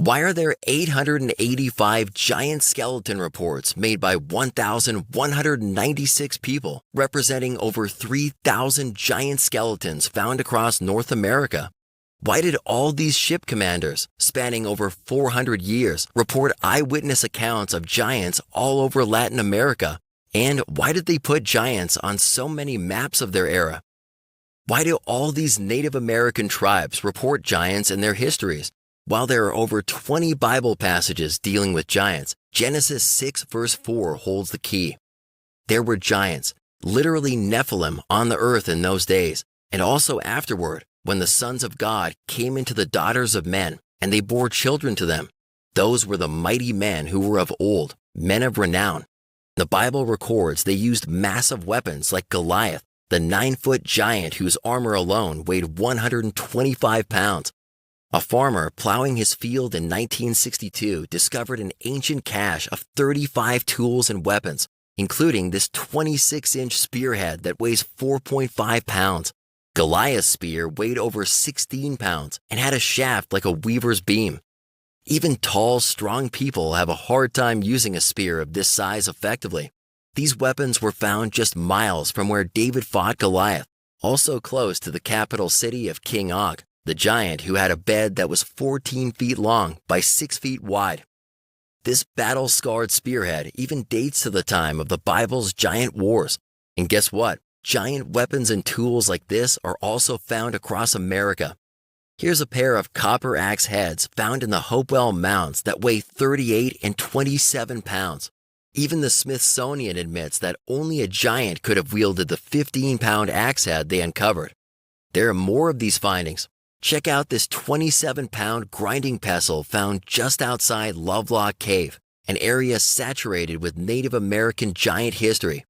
Why are there 885 giant skeleton reports made by 1,196 people, representing over 3,000 giant skeletons found across North America? Why did all these ship commanders, spanning over 400 years, report eyewitness accounts of giants all over Latin America? And why did they put giants on so many maps of their era? Why do all these Native American tribes report giants in their histories? While there are over 20 Bible passages dealing with giants, Genesis 6 verse 4 holds the key. There were giants, literally Nephilim, on the earth in those days, and also afterward, when the sons of God came into the daughters of men, and they bore children to them. Those were the mighty men who were of old, men of renown. The Bible records they used massive weapons like Goliath, the 9-foot giant whose armor alone weighed 125 pounds. A farmer plowing his field in 1962 discovered an ancient cache of 35 tools and weapons, including this 26-inch spearhead that weighs 4.5 pounds. Goliath's spear weighed over 16 pounds and had a shaft like a weaver's beam. Even tall, strong people have a hard time using a spear of this size effectively. These weapons were found just miles from where David fought Goliath, also close to the capital city of King Og, the giant who had a bed that was 14 feet long by 6 feet wide. This battle-scarred spearhead even dates to the time of the Bible's giant wars. And guess what? Giant weapons and tools like this are also found across America. Here's a pair of copper axe heads found in the Hopewell Mounds that weigh 38 and 27 pounds. Even the Smithsonian admits that only a giant could have wielded the 15-pound axe head they uncovered. There are more of these findings. Check out this 27-pound grinding pestle found just outside Lovelock Cave, an area saturated with Native American giant history.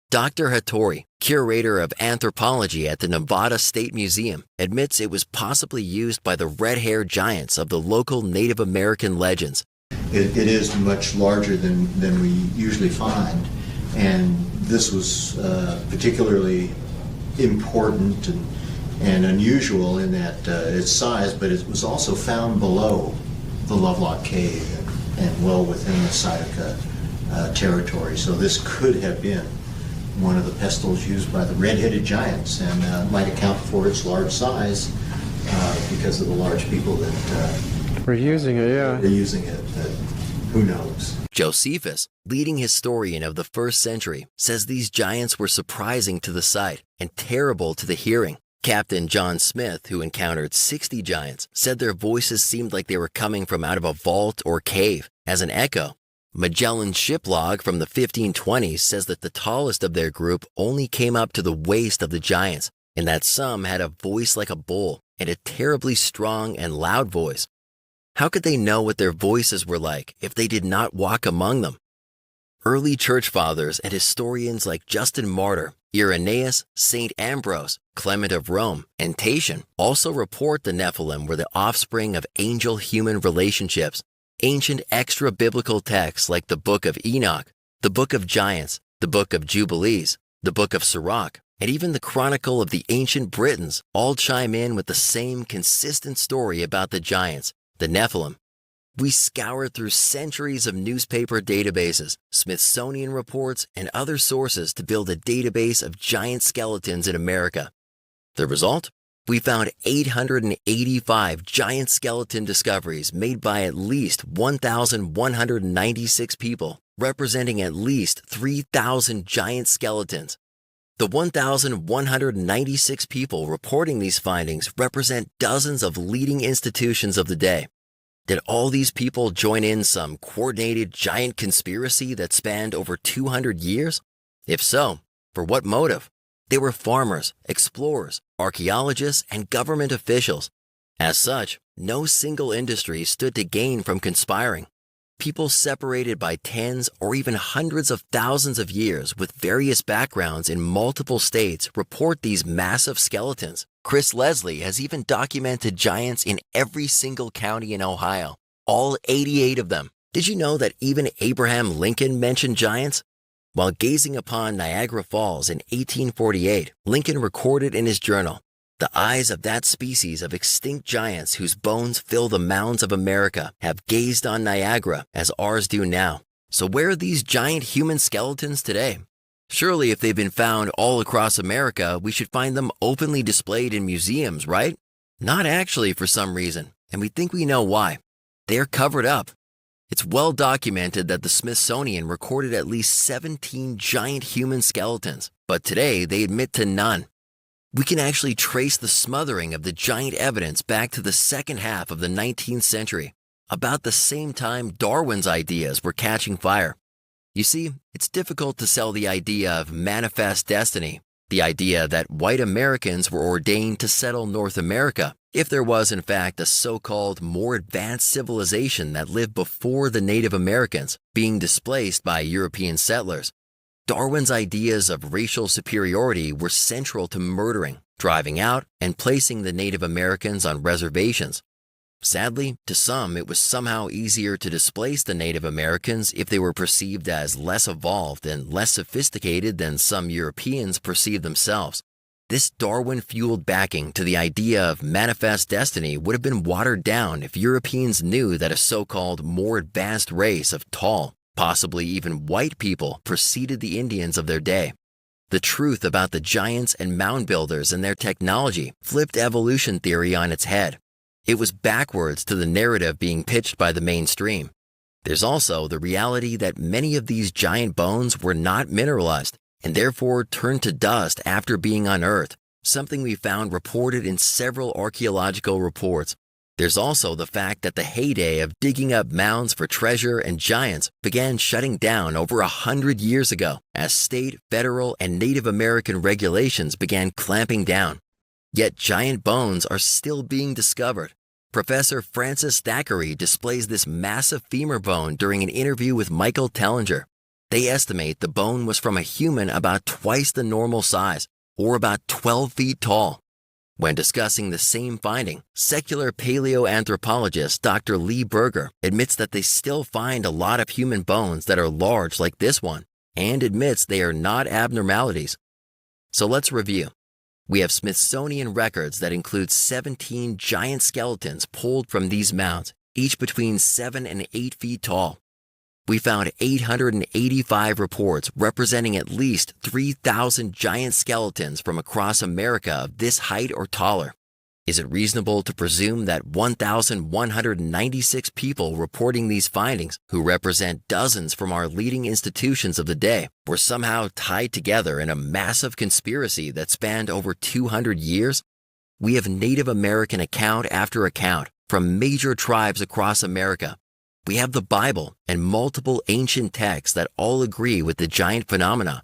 Dr. Hattori, curator of anthropology at the Nevada State Museum, admits it was possibly used by the red-haired giants of the local Native American legends. It is much larger than we usually find, and this was particularly important and unusual in that its size, but it was also found below the Lovelock Cave and well within the Seneca territory. So this could have been one of the pestles used by the red-headed giants, and might account for its large size because of the large people that were using it, yeah. were using it. Who knows? Josephus, leading historian of the 1st century, says these giants were surprising to the sight and terrible to the hearing. Captain John Smith, who encountered 60 giants, said their voices seemed like they were coming from out of a vault or cave, as an echo. Magellan's shiplog from the 1520s says that the tallest of their group only came up to the waist of the giants, and that some had a voice like a bull and a terribly strong and loud voice. How could they know what their voices were like if they did not walk among them? Early church fathers and historians like Justin Martyr, Irenaeus, St. Ambrose, Clement of Rome, and Tatian also report the Nephilim were the offspring of angel-human relationships. Ancient extra-biblical texts like the Book of Enoch, the Book of Giants, the Book of Jubilees, the Book of Sirach, and even the Chronicle of the Ancient Britons all chime in with the same consistent story about the giants, the Nephilim. We scoured through centuries of newspaper databases, Smithsonian reports, and other sources to build a database of giant skeletons in America. The result? We found 885 giant skeleton discoveries made by at least 1,196 people, representing at least 3,000 giant skeletons. The 1,196 people reporting these findings represent dozens of leading institutions of the day. Did all these people join in some coordinated giant conspiracy that spanned over 200 years? If so, for what motive? They were farmers, explorers, archaeologists, and government officials. As such, no single industry stood to gain from conspiring. People separated by tens or even hundreds of thousands of years with various backgrounds in multiple states report these massive skeletons. Chris Leslie has even documented giants in every single county in Ohio, all 88 of them. Did you know that even Abraham Lincoln mentioned giants? While gazing upon Niagara Falls in 1848, Lincoln recorded in his journal, The eyes of that species of extinct giants whose bones fill the mounds of America have gazed on Niagara as ours do now. So where are these giant human skeletons today? Surely if they've been found all across America, we should find them openly displayed in museums, right? Not actually for some reason, and we think we know why. They're covered up. It's well documented that the Smithsonian recorded at least 17 giant human skeletons, but today they admit to none. We can actually trace the smothering of the giant evidence back to the second half of the 19th century, about the same time Darwin's ideas were catching fire. You see, it's difficult to sell the idea of manifest destiny, the idea that white Americans were ordained to settle North America, if there was in fact a so-called more advanced civilization that lived before the Native Americans, being displaced by European settlers. Darwin's ideas of racial superiority were central to murdering, driving out, and placing the Native Americans on reservations. Sadly, to some, it was somehow easier to displace the Native Americans if they were perceived as less evolved and less sophisticated than some Europeans perceived themselves. This Darwin-fueled backing to the idea of manifest destiny would have been watered down if Europeans knew that a so-called more advanced race of tall, possibly even white people, preceded the Indians of their day. The truth about the giants and mound builders and their technology flipped evolution theory on its head. It was backwards to the narrative being pitched by the mainstream. There's also the reality that many of these giant bones were not mineralized and therefore turned to dust after being unearthed, something we found reported in several archaeological reports. There's also the fact that the heyday of digging up mounds for treasure and giants began shutting down over 100 years ago as state, federal, and Native American regulations began clamping down. Yet giant bones are still being discovered. Professor Francis Thackeray displays this massive femur bone during an interview with Michael Tellinger. They estimate the bone was from a human about twice the normal size, or about 12 feet tall. When discussing the same finding, secular paleoanthropologist Dr. Lee Berger admits that they still find a lot of human bones that are large like this one, and admits they are not abnormalities. So let's review. We have Smithsonian records that include 17 giant skeletons pulled from these mounds, each between 7 and 8 feet tall. We found 885 reports representing at least 3,000 giant skeletons from across America of this height or taller. Is it reasonable to presume that 1,196 people reporting these findings, who represent dozens from our leading institutions of the day, were somehow tied together in a massive conspiracy that spanned over 200 years? We have Native American account after account from major tribes across America. We have the Bible and multiple ancient texts that all agree with the giant phenomena.